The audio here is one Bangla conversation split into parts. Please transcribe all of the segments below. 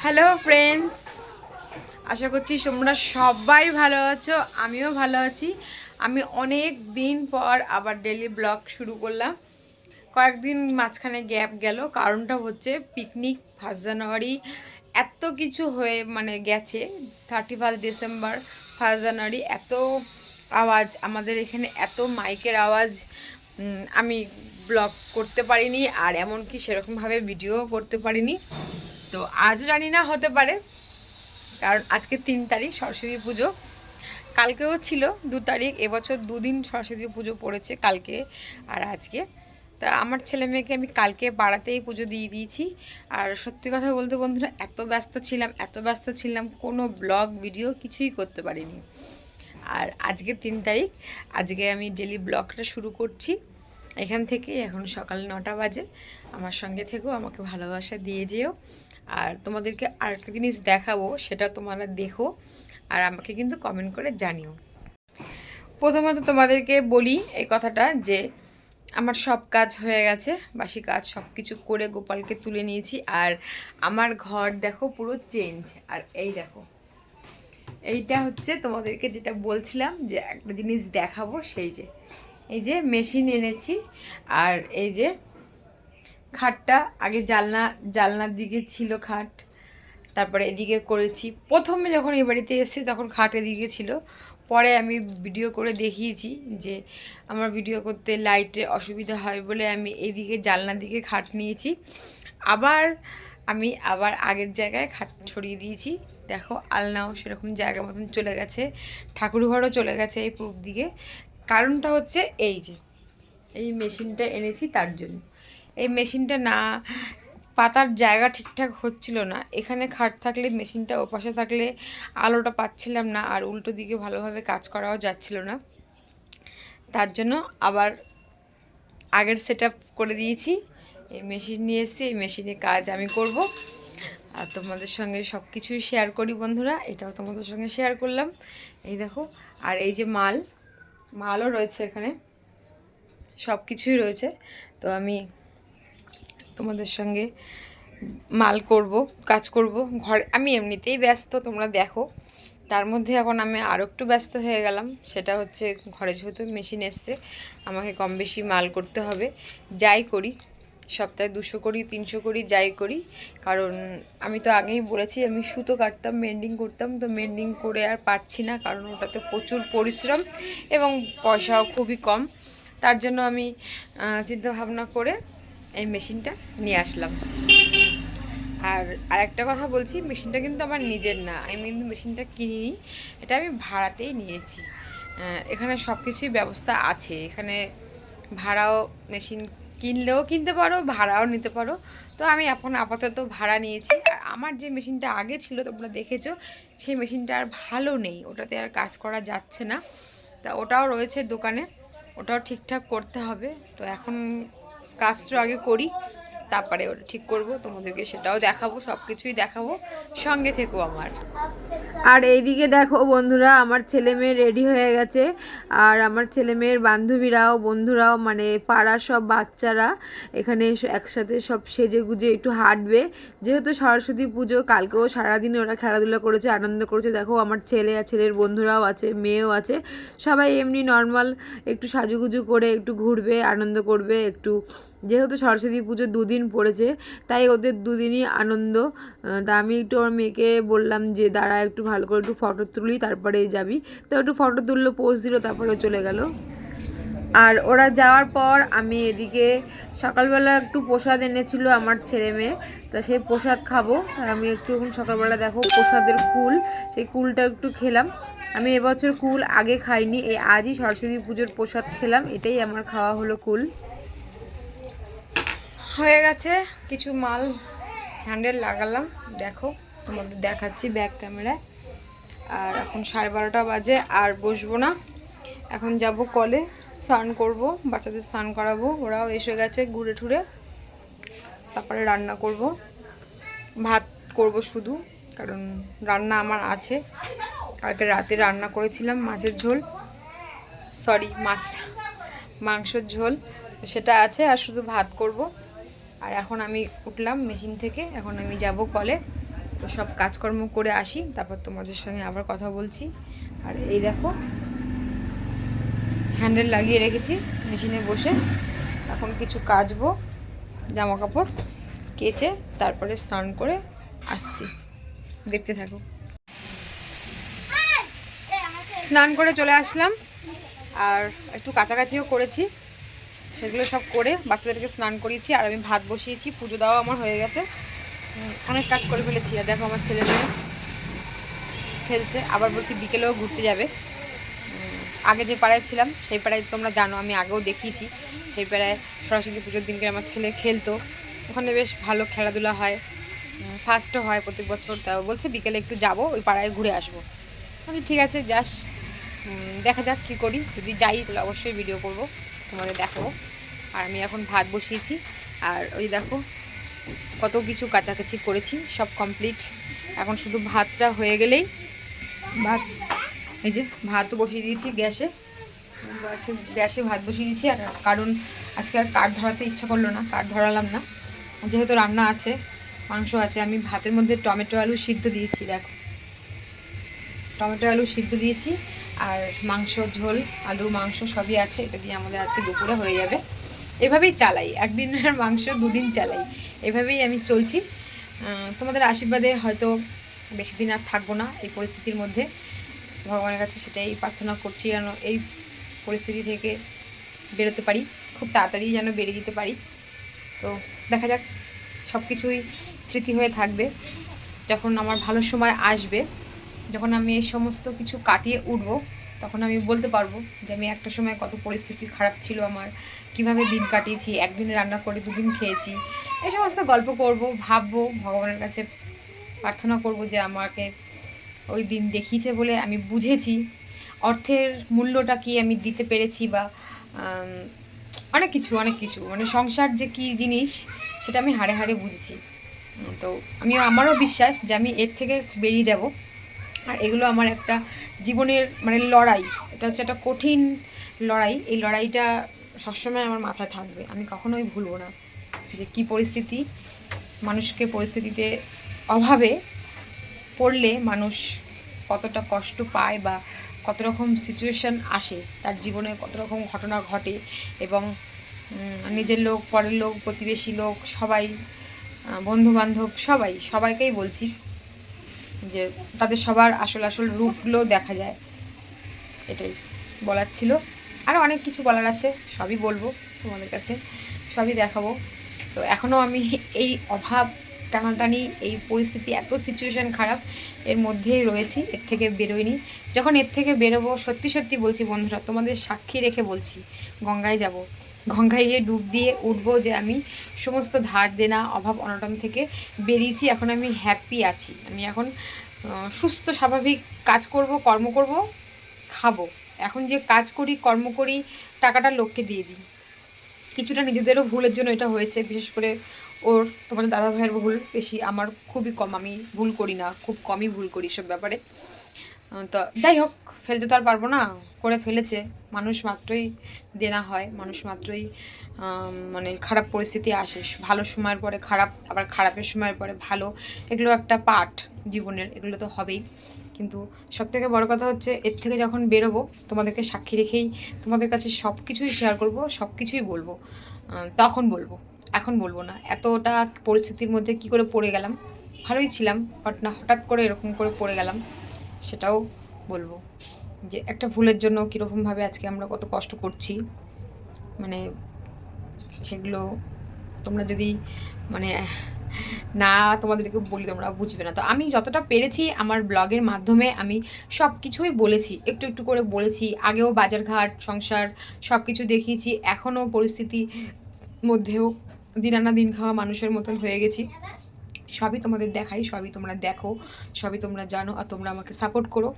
হ্যালো ফ্রেন্ডস, আশা করছি তোমরা সবাই ভালো আছো। আমিও ভালো আছি। আমি অনেক দিন পর আবার ডেলি ব্লগ শুরু করলাম। কয়েকদিন মাঝখানে গ্যাপ গেল, কারণটা হচ্ছে পিকনিক 1 জানুয়ারি এত কিছু হয়ে গেছে। 31 ডিসেম্বর 1 জানুয়ারি এত আওয়াজ আমাদের এখানে, এত মাইকের আওয়াজ, আমি ব্লগ করতে পারিনি আর এমনকি সেরকমভাবে ভিডিও করতে পারিনি। তো আজও জানি না, হতে পারে, কারণ আজকে 3 তারিখ সরস্বতী পুজো, কালকেও ছিল 2 তারিখ। এবছর 2 দিন সরস্বতী পুজো পড়েছে, কালকে আর আজকে। তা আমার ছেলে মেয়েকে আমি কালকে পাড়াতেই পুজো দিয়ে দিয়েছি। আর সত্যি কথা বলতে বন্ধুরা, এত ব্যস্ত ছিলাম কোনো ব্লগ ভিডিও কিছুই করতে পারিনি। আর আজকে 3 তারিখ, আজকে আমি ডেলি ব্লগটা শুরু করছি এখান থেকে। এখন সকাল 9টা বাজে। আমার সঙ্গে থেকেও আমাকে ভালোবাসা দিয়ে যেও। আর তোমাদেরকে আরেকটা জিনিস দেখাবো, সেটা তোমরা দেখো আর আমাকে কিন্তু কমেন্ট করে জানিও। প্রথমত তোমাদেরকে বলি এই কথাটা যে আমার সব কাজ হয়ে গেছে, বাসি কাজ সব কিছু করে গোপালকে তুলে নিয়েছি। আর আমার ঘর দেখো পুরো চেঞ্জ। আর এই দেখো, এইটা হচ্ছে তোমাদেরকে যেটা বলছিলাম যে একটা জিনিস দেখাবো, এই যে মেশিন এনেছি। আর এই যে খাটটা, আগে জালনার দিকে ছিল খাট, তারপরে এদিকে করেছি। প্রথমে যখন এই বাড়িতে এসেছি তখন খাট এদিকে ছিল, পরে আমি ভিডিও করে দেখিয়েছি যে আমার ভিডিও করতে লাইটের অসুবিধা হয় বলে আমি এইদিকে জালনার দিকে খাট নিয়েছি। আমি আবার আগের জায়গায় খাট ছড়িয়ে দিয়েছি। দেখো, আলনাও সেরকম জায়গা মতন চলে গেছে, ঠাকুরঘরও চলে গেছে এই পূর্ব দিকে। কারণটা হচ্ছে এই মেশিনটা এনেছি তার জন্য। এই মেশিনটা না পাতার জায়গা ঠিকঠাক হচ্ছিল না। এখানে খাট থাকলে, মেশিনটা ওপাশে থাকলে আলোটা পাচ্ছিলাম না, আর উল্টো দিকে ভালোভাবে কাজ করাও যাচ্ছিল না। তার জন্য আবার আগের সেট করে দিয়েছি। এই মেশিন নিয়ে এসেছি, এই মেশিনে কাজ আমি করব আর তোমাদের সঙ্গে সব কিছুই শেয়ার করি বন্ধুরা। এটাও তোমাদের সঙ্গে শেয়ার করলাম। এই দেখো, আর এই যে মালও রয়েছে এখানে, সব কিছুই রয়েছে। তো আমি তোমাদের সঙ্গে কাজ করব ঘরে। আমি এমনিতেই ব্যস্ত, তোমরা দেখো, তার মধ্যে এখন আমি আরও একটু ব্যস্ত হয়ে গেলাম। সেটা হচ্ছে ঘরে যেহেতু মেশিন এসছে, আমাকে কম বেশি মাল করতে হবে। যাই করি, সপ্তাহে 200 করি, 300 করি, যাই করি। কারণ আমি তো আগেই বলেছি আমি সুতো কাটতাম, মেন্ডিং করতাম। তো মেন্ডিং করে আর পারছি না, কারণ ওটাতে প্রচুর পরিশ্রম এবং পয়সাও খুবই কম। তার জন্য আমি চিন্তা ভাবনা করে এই মেশিনটা নিয়ে আসলাম। আর আরেকটা কথা বলছি, মেশিনটা কিন্তু আমার নিজের না, আমি কিন্তু মেশিনটা কিনিনি, এটা আমি ভাড়াতেই নিয়েছি। এখানে সব কিছুই ব্যবস্থা আছে। এখানে ভাড়াও, মেশিন কিনলেও কিনতে পারো, ভাড়াও নিতে পারো। তো আমি এখন আপাতত ভাড়া নিয়েছি। আর আমার যে মেশিনটা আগে ছিল তোমরা দেখেছো, সেই মেশিনটা আর ভালো নেই, ওটাতে আর কাজ করা যাচ্ছে না। তা ওটাও রয়েছে দোকানে, ওটাও ঠিকঠাক করতে হবে। তো এখন কাজটা আগে করি, তারপরে ওটা ঠিক করব, তোমাদেরকে সেটাও দেখাবো, সব কিছুই দেখাবো, সঙ্গে থেকো আমার। আর এইদিকে দেখো বন্ধুরা, আমার ছেলে মেয়ে রেডি হয়ে গেছে। আর আমার ছেলে মেয়ের বান্ধবীরাও, বন্ধুরাও, পাড়ার সব বাচ্চারা এখানে একসাথে সব সেজে গুজে একটু হাঁটবে। যেহেতু সরস্বতী পুজো, কালকেও সারাদিন ওরা খেলাধুলা করেছে, আনন্দ করেছে। দেখো, আমার ছেলে আর ছেলের বন্ধুরাও আছে, মেয়েও আছে, সবাই এমনি নর্মাল একটু সাজুগুজু করে একটু ঘুরবে, আনন্দ করবে একটু। যেহেতু সরস্বতী পুজো 2 দিন পড়েছে, তাই ওদের 2 দিনই আনন্দ। তা আমি একটু ওর মেয়েকে বললাম যে দাঁড়া, একটু ভালো করে একটু ফটো তুলি, তারপরে যাবি। তো একটু ফটো তুললো, পোজ দিল, তারপরে চলে গেল। আর ওরা যাওয়ার পর আমি এদিকে সকালবেলা একটু প্রসাদ এনেছিল আমার ছেলে মেয়ে, তা সেই প্রসাদ খাবো। আমি একটু সকালবেলা দেখো প্রসাদের কুল, সেই কুলটা একটু খেলাম। আমি এবছর কুল আগে খাইনি, এই আজই সরস্বতী পুজোর প্রসাদ খেলাম, এটাই আমার খাওয়া হলো কুল। হয়ে গেছে, কিছু মাল হ্যান্ডেল লাগালাম, দেখো তোমাদের দেখাচ্ছি ব্যাক ক্যামেরায়। আর এখন 12:30 বাজে, আর বসবো না, এখন যাব কলে, স্নান করব, বাচ্চাদের স্নান করাবো, ওরাও এসে গেছে ঘুরে ঠুরে। তারপরে রান্না করব, ভাত করব শুধু, কারণ রান্না আমার আছে। কালকে রাতে রান্না করেছিলাম মাছের ঝোল, মাংসের ঝোল, সেটা আছে, আর শুধু ভাত করব। আর এখন আমি উঠলাম মেশিন থেকে, এখন আমি যাব কলে। তো তো সব কাজকর্ম করে আসি, তারপর তোমাদের সঙ্গে আবার কথা বলছি। আর এই দেখো হ্যান্ডেল লাগিয়ে রেখেছি মেশিনে বসে, এখন কিছু কাচবো, জামা কাপড় কেচে তারপরে স্নান করে আসছি, দেখতে থাকো। স্নান করে চলে আসলাম, আর একটু কাছাকাছিও করেছি, সেগুলো সব করে বাচ্চাদেরকে স্নান করিয়েছি। আর আমি ভাত বসিয়েছি, পুজো দেওয়া আমার হয়ে গেছে, অনেক কাজ করে ফেলেছি। আর দেখো আমার ছেলে মেয়ে খেলছে, আবার বলছি বিকেলেও ঘুরতে যাবে। আগে যে পাড়ায় ছিলাম সেই পাড়ায় তোমরা জানো, আমি আগেও দেখিয়েছি, সেই পাড়ায় সরস্বতী পুজোর দিনকে আমার ছেলে খেলতো, ওখানে বেশ ভালো খেলাধুলা হয়, ফার্স্টও হয় প্রত্যেক বছর। তাও বলছে বিকেলে একটু যাব, ওই পাড়ায় ঘুরে আসবো। আমি ঠিক আছে যাস, দেখা যাক কী করি, যদি যাই তাহলে অবশ্যই ভিডিও করব, তোমাদের দেখাবো। আর আমি এখন ভাত বসিয়েছি, আর ওই দেখো কত কিছু কাচাকাচি করেছি, সব কমপ্লিট। এখন শুধু ভাতটা হয়ে গেলেই ভাত, এই যে ভাতও বসিয়ে দিয়েছি গ্যাসে, গ্যাসে ভাত বসিয়ে দিয়েছি। আর কারণ আজকে আর কাঠ ধরাতে ইচ্ছা করলো না, কাঠ ধরালাম না, যেহেতু রান্না আছে, মাংস আছে। আমি ভাতের মধ্যে টমেটো আলু সিদ্ধ দিয়েছি, দেখো টমেটো আলু সিদ্ধ দিয়েছি, আর মাংস ঝোল, আলু মাংস সবই আছে, এটা দিয়ে আমাদের আজকে দুপুরে হয়ে যাবে। এভাবেই চালাই, একদিনের মাংস দুদিন চালাই, এভাবেই আমি চলছি। তোমাদের আশীর্বাদে হয়তো বেশি দিন আর থাকবো না এই পরিস্থিতির মধ্যে, ভগবানের কাছে সেটাই প্রার্থনা করছি, যেন এই পরিস্থিতি থেকে বেরোতে পারি, খুব তাড়াতাড়ি যেন বেরিয়ে যেতে পারি। তো দেখা যাক, সব কিছুই স্মৃতি হয়ে থাকবে। যখন আমার ভালো সময় আসবে, যখন আমি এই সমস্ত কিছু কাটিয়ে উঠবো, তখন আমি বলতে পারবো যে আমি একটা সময় কত পরিস্থিতি খারাপ ছিল আমার, কিভাবে দিন কাটিয়েছি, একদিনে রান্না করে দুদিন খেয়েছি, এই সমস্ত গল্প করব, ভাববো, ভগবানের কাছে প্রার্থনা করব যে আমাকে ওই দিন দেখিয়েছে বলে আমি বুঝেছি অর্থের মূল্যটা কি আমি দিতে পেরেছি, বা অনেক কিছু মানে সংসার যে কী জিনিস সেটা আমি হাড়ে হাড়ে বুঝেছি। তো আমারও বিশ্বাস যে আমি এর থেকে বেরিয়ে যাব। আর এগুলো আমার একটা জীবনের মানে লড়াই, এটা হচ্ছে একটা কঠিন লড়াই, এই লড়াইটা সবসময় আমার মাথায় থাকবে, আমি কখনোই ভুলবো না যে কী পরিস্থিতি, মানুষকে পরিস্থিতিতে অভাবে পড়লে মানুষ কতটা কষ্ট পায়, বা কত রকম সিচুয়েশান আসে তার জীবনে, কত রকম ঘটনা ঘটে, এবং নিজের লোক, পরের লোক, প্রতিবেশী লোক, সবাই, বন্ধুবান্ধব, সবাইকেই বলছি যে তাদের সবার আসল রূপগুলো দেখা যায়, এটাই বলার ছিল। আরও অনেক কিছু বলার আছে, সবই বলবো তোমাদের কাছে, সবই দেখাবো। তো এখনও আমি এই অভাব টানাটানি, এই পরিস্থিতি, এত সিচুয়েশান খারাপ, এর মধ্যেই রয়েছি, এর থেকে বেরোইনি। যখন এর থেকে বেরোবো, সত্যি সত্যি বলছি বন্ধুরা, তোমাদের সাক্ষী রেখে বলছি, গঙ্গায় যাব, গঙ্গায় গিয়ে ডুব দিয়ে উঠবো যে আমি সমস্ত ধার দেনা, অভাব অনটন থেকে বেরিয়েছি, এখন আমি হ্যাপি আছি। আমি এখন সুস্থ স্বাভাবিক কাজ করব, কর্ম করব, খাবো। এখন যে কাজ করি, কর্ম করি, টাকাটা লোককে দিয়ে দিই। কিছুটা নিজেদেরও ভুলের জন্য এটা হয়েছে, বিশেষ করে ওর, তোমাদের দাদা ভাইয়ের ভুল বেশি, আমার খুবই কম, আমি ভুল করি না, খুব কমই ভুল করি সব ব্যাপারে। তো যাই হোক, ফেলতে তো আর পারবো না, করে ফেলেছে। মানুষ মাত্রই দেনা হয়, মানুষ মাত্রই মানে খারাপ পরিস্থিতি আসে, ভালো সময়ের পরে খারাপ, আবার খারাপের সময়ের পরে ভালো, এগুলো একটা পার্ট জীবনের, এগুলো তো হবেই। কিন্তু সবথেকে বড় কথা হচ্ছে, এর থেকে যখন বেরোবো, তোমাদেরকে সাক্ষী রেখেই তোমাদের কাছে সব কিছুই শেয়ার করবো, সব কিছুই বলবো, তখন বলবো, এখন বলবো না। এতটা পরিস্থিতির মধ্যে কি করে পড়ে গেলাম, ভালোই ছিলাম, বাট না হঠাৎ করে এরকম করে পড়ে গেলাম, সেটাও বলবো। যে একটা ভুলের জন্য কীরকমভাবে আজকে আমরা কত কষ্ট করছি, মানে সেগুলো তোমরা যদি মানে না তোমাদেরকে বলি তোমরা বুঝবে না। তো আমি যতটা পেরেছি আমার ব্লগের মাধ্যমে আমি সব কিছুই বলেছি, একটু একটু করে বলেছি। আগেও বাজারঘাট, সংসার সব কিছু দেখিয়েছি, এখনও পরিস্থিতির মধ্যেও দিন আনা দিন খাওয়া মানুষের মতন হয়ে গেছি। সবই তোমাদের দেখাই, সবই তোমরা দেখো, সবই তোমরা জানো, আর তোমরা আমাকে সাপোর্ট করো।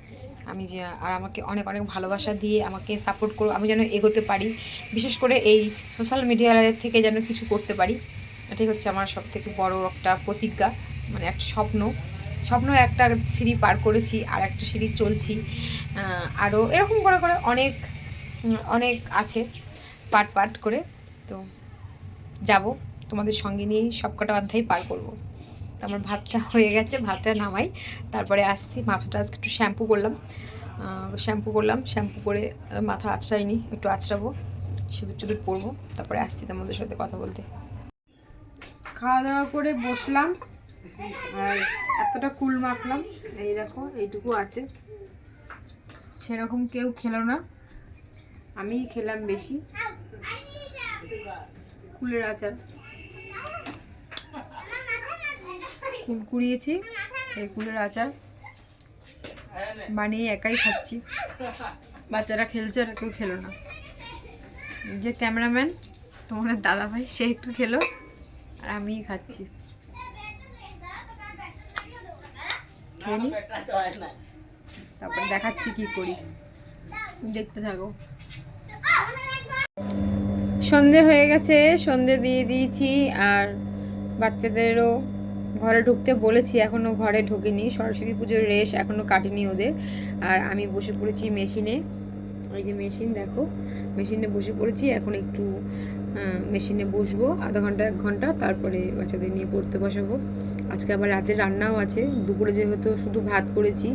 আমি যে আর আমাকে অনেক অনেক ভালোবাসা দিয়ে আমাকে সাপোর্ট করো, আমি যেন এগোতে পারি, বিশেষ করে এই সোশ্যাল মিডিয়ার থেকে যেন কিছু করতে পারি। এটাই হচ্ছে আমার সবথেকে বড় একটা প্রতিজ্ঞা, মানে একটা স্বপ্ন একটা সিঁড়ি পার করেছি, আর একটা সিঁড়ি চলছি, আরও এরকম করে করে অনেক অনেক আছে, পার্ট করে। তো যাব তোমাদের সঙ্গে নিয়েই সবকটা অধ্যায় পার করব। তো আমার ভাতটা হয়ে গেছে, ভাতটা নামাই, তারপরে আসছি। মাথাটা আজকে একটু শ্যাম্পু করলাম, শ্যাম্পু করে মাথা আঁচড়াইনি, একটু আঁচড়াবো, সিঁদুর টিঁদুর পরবো, তারপরে আসছি তোমাদের সাথে কথা বলতে। খাওয়া দাওয়া করে বসলাম, আর এতটা কুল মাখলাম, এই দেখো এইটুকু আছে, সেরকম কেউ খেলো না, আমিই খেলাম বেশি। কুলের আচার কুল কুড়িয়েছি, এই কুলের আচার বানিয়ে একাই খাচ্ছি, বাচ্চারা খেলছে, ওরা কেউ খেলো না। যে ক্যামেরাম্যান তোমাদের দাদা ভাই, সে একটু খেলো, আর আমিই খাচ্ছি। খেয়ে নি, তারপর দেখাচ্ছি কি করি, দেখতে থাকো। সন্ধে হয়ে গেছে, সন্ধে দিয়ে দিয়েছি, আর বাচ্চাদেরও ঘরে ঢুকতে বলেছি, এখনও ঘরে ঢোকেনি, সরস্বতী পুজোর রেশ এখনও কাটেনি ওদের। আর আমি বসে পড়েছি মেশিনে, ওই যে মেশিন দেখো, মেশিনে বসে পড়েছি, এখন একটু মেশিনে বসবো আধা ঘন্টা 1 ঘন্টা, তারপরে বাচ্চাদের নিয়ে পড়তে বসাবো। আজকে আবার রাতে রান্নাও আছে, দুপুরে যেহেতু শুধু ভাত করেছি,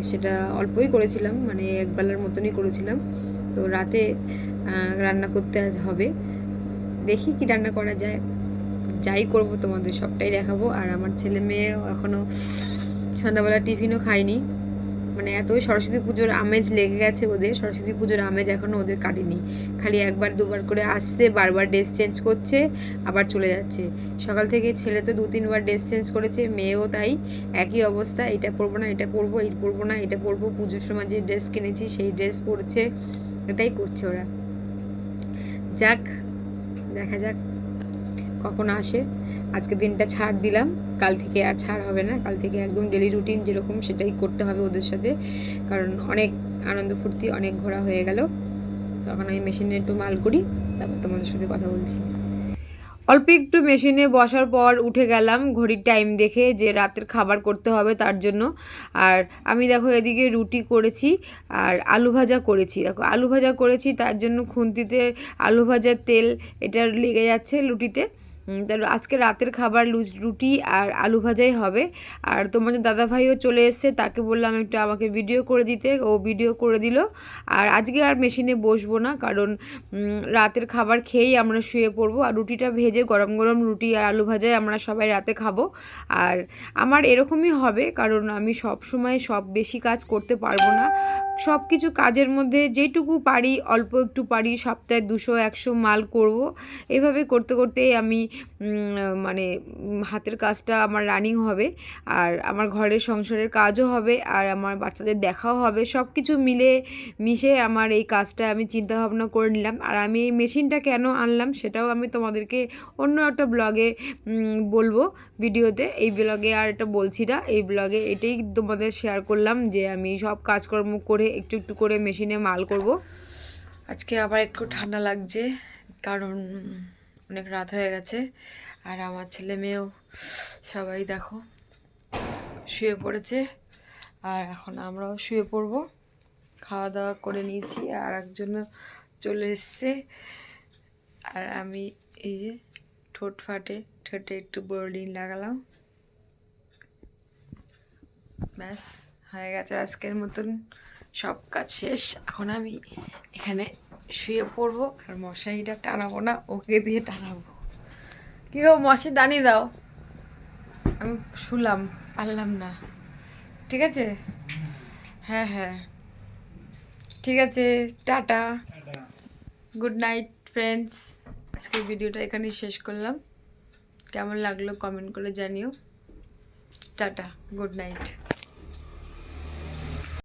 সেটা অল্পই করেছিলাম, মানে 1 বেলার মতনই করেছিলাম, তো রাতে রান্না করতে হবে, দেখি কি রান্না করা যায়, যাই করব তোমাদের সবটাই দেখাবো। আর আমার ছেলে মেয়েও এখনও সন্ধ্যাবেলা টিফিনও খায়নি, মানে এতই সরস্বতী পুজোর আমেজ লেগে গেছে ওদের, সরস্বতী পুজোর আমেজ এখনও ওদের কাটেনি, খালি 1বার 2বার করে আসছে, বারবার ড্রেস চেঞ্জ করছে, আবার চলে যাচ্ছে। সকাল থেকে ছেলে তো 2-3বার ড্রেস চেঞ্জ করেছে, মেয়েও তাই, একই অবস্থা, এটা পরবো না এটা পরবো, এই পরবো না এটা পরবো, পুজোর সময় যে ড্রেস কিনেছি সেই ড্রেস পরছে, এটাই করছে ওরা। যাক, দেখা যাক কখন আসে। আজকে দিনটা ছাড় দিলাম, কাল থেকে আর ছাড় হবে না, কাল থেকে একদম ডেলি রুটিন যেরকম সেটাই করতে হবে ওদের সাথে, কারণ অনেক আনন্দ ফুর্তি, অনেক ঘোরা হয়ে গেল। তখন আমি মেশিনে একটু মাল করি, তারপর তোমাদের সাথে কথা বলছি। অল্প একটু মেশিনে বসার পর উঠে গেলাম ঘড়ির টাইম দেখে, যে রাতের খাবার করতে হবে তার জন্য। আর আমি দেখো এদিকে রুটি করেছি আর আলু ভাজা করেছি, দেখো আলু ভাজা করেছি, তার জন্য খুন্তিতে আলু ভাজার তেল এটা লেগে যাচ্ছে রুটিতে। তাহলে আজকে রাতের খাবার রুটি আর আলু ভাজাই হবে। আর তোমাদের দাদাভাইও চলে এসছে, তাকে বললাম একটু আমাকে ভিডিও করে দিতে, ও ভিডিও করে দিল। আর আজকে আর মেশিনে বসবো না, কারণ রাতের খাবার খেয়েই আমরা শুয়ে পড়বো, আর রুটিটা ভেজে গরম গরম রুটি আর আলু ভাজাই আমরা সবাই রাতে খাবো। আর আমার এরকমই হবে, কারণ আমি সব সময় সব বেশি কাজ করতে পারবো না, সব কিছু কাজের মধ্যে যেটুকু পারি, অল্প একটু পারি, সপ্তাহে 200-100 মাল করব, এভাবে করতে করতেই আমি মানে হাতের কাজটা আমার রানিং হবে, আর আমার ঘরের সংসারের কাজও হবে, আর আমার বাচ্চাদের দেখাও হবে, সব কিছু মিলে মিশে আমার এই কাজটা আমি চিন্তা ভাবনা করে নিলাম। আর আমি এই মেশিনটা কেন আনলাম সেটাও আমি তোমাদেরকে অন্য একটা ব্লগে বলবো, ভিডিওতে, এই ব্লগে আর এটা বলছি না, এই ব্লগে এটাই তোমাদের শেয়ার করলাম, যে আমি সব কাজকর্ম করে একটু একটু করে মেশিনে মাল করব। আজকে আবার একটু ঠান্ডা লাগছে, কারণ অনেক রাত হয়ে গেছে, আর আমার ছেলে মেয়েও সবাই দেখো শুয়ে পড়েছে, আর এখন আমরাও শুয়ে পড়ব। খাওয়া দাওয়া করে নিয়েছি, আর একজনও চলে এসছে, আর আমি এই যে ঠোঁটে একটু বোরডিন লাগালাম, ব্যাস হয়ে গেছে আজকের মতন সব কাজ শেষ। এখন আমি এখানে শুয়ে পড়বো, আর মশারিটা টানাবো না, ওকে দিয়ে টানাবো। কি গো, মশারি টানিয়ে দাও, আমি শুলাম, পারলাম না, ঠিক আছে? হ্যাঁ হ্যাঁ ঠিক আছে, টাটা, গুড নাইট ফ্রেন্ডস। আজকের ভিডিওটা এখানেই শেষ করলাম, কেমন লাগলো কমেন্ট করে জানিও, টাটা, গুড নাইট।